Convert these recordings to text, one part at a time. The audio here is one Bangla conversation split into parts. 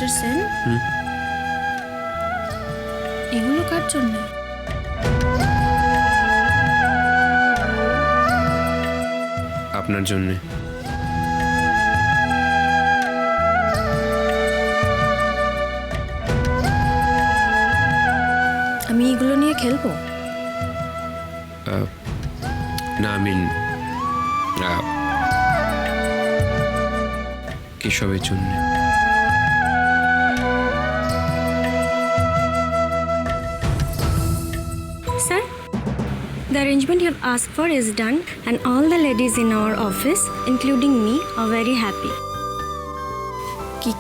মিস্টার সেন, এগুলো কার জন্য? আপনার জন্য। আমি এগুলো নিয়ে খেলবো? না, কেশবের জন্য। Sir, the arrangement you have asked for is done and all the ladies in our office, including me, are very happy.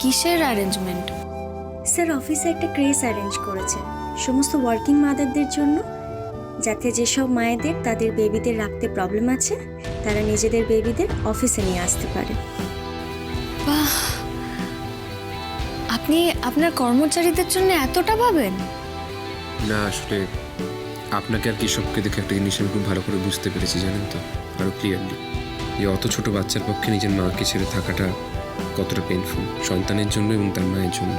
কিসের অ্যারেঞ্জমেন্ট? স্যার অফিসে একটা ক্রেজ অ্যারেঞ্জ করেছে সমস্ত ওয়ার্কিং মাদারদের জন্য, যাতে যেসব মায়েদের তাদের বেবিদের রাখতে প্রবলেম আছে তারা নিজেদের বেবিদের অফিসে নিয়ে আসতে পারে। বাহ, আপনি আপনার কর্মচারীদের জন্য এতটা ভাবেন? না, আসলে আপনাকে আর কেশবকে দেখে একটা জিনিস আমি খুব ভালো করে বুঝতে পেরেছি, জানেন তো, আরো ক্লিয়ারলি। এই অত ছোট বাচ্চার পক্ষে নিজের মাকে ছেড়ে থাকাটা কতটা পেইনফুল সন্তানের জন্য এবং তার মায়ের জন্য।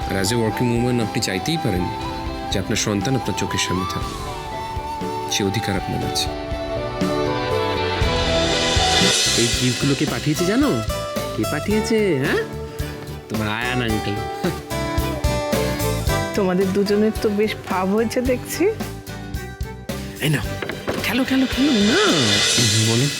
আর অ্যাজ এ ওয়ার্কিং উম্যান আপনি চাইতেই পারেন যে আপনার সন্তান আপনার চোখের সামনে থাকে, সে অধিকার আপনার আছে। এই গিফটগুলো কে পাঠিয়েছে জানো? কে পাঠিয়েছে? হ্যাঁ, তোমার আয়ান আঙ্কেল। তোমাদের দুজনের তো বেশ ভাব হয়েছে দেখছি। এই না, খেলো খেলো খেলো না। বলুন।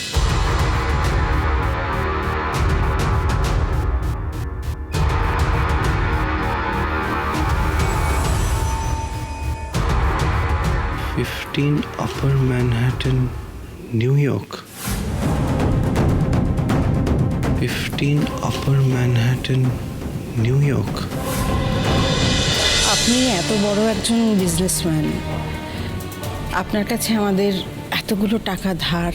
Upper Manhattan, New York. 15 Upper Manhattan, New York. আপনি এত বড় একজন বিজনেসম্যান, আপনার কাছে আমাদের এতগুলো টাকা ধার,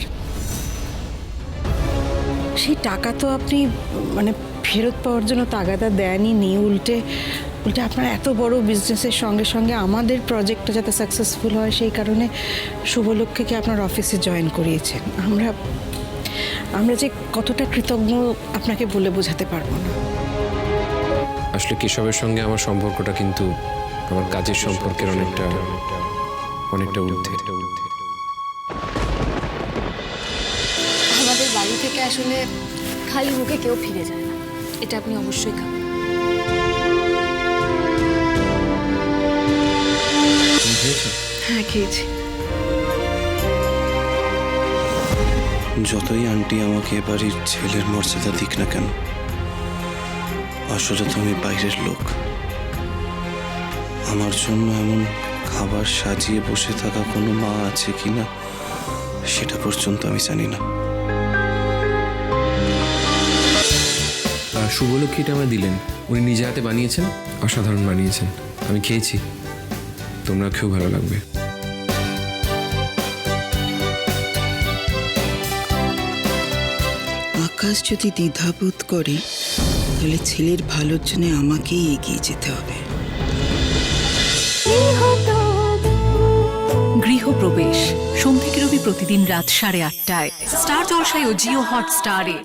সেই টাকা তো আপনি মানে ফেরত পাওয়ার জন্য তাগাদা দেয়নি, উল্টে আপনার এত বড় বিজনেসের সঙ্গে সঙ্গে আমাদের প্রজেক্টটা যাতে সাকসেসফুল হয় সেই কারণে শুভলক্ষ্মীকে আপনার অফিসে জয়েন করিয়েছেন। আমরা যে কতটা কৃতজ্ঞ আপনাকে বলে বোঝাতে পারবো না। আসলে কেশবের সঙ্গে আমার সম্পর্কটা কিন্তু আমার কাজের সম্পর্কের অনেকটা ঊর্ধ্বে। আমাদের বাড়ি থেকে আসলে খালি মুখে কেউ ফিরে যায় না, এটা আপনি অবশ্যই খাবেন। হ্যাঁ, খেয়েছি। যতই আন্টি আমাকে বাড়ির ছেলের মর্যাদা দিক না কেন, আসলে তো আমি বাইরের লোক। আমার জন্য এমন খাবার সাজিয়ে বসে থাকা কোনো মা আছে কিনা সেটা পর্যন্ত আমি জানি না। শুভলক্ষ্মীটা আমায় দিলেন, উনি নিজে হাতে বানিয়েছেন, অসাধারণ বানিয়েছেন। আমি খেয়েছি, তোমরা খেয়েও ভালো লাগবে। আকাশ যদি দ্বিধাবোধ করে তাহলে ছেলের ভালোর জন্য আমাকেই এগিয়ে যেতে হবে। গৃহপ্রবেশ সোম থেকে রবি প্রতিদিন রাত 8:30টায় স্টার জলসায় ও জিও হটস্টারে।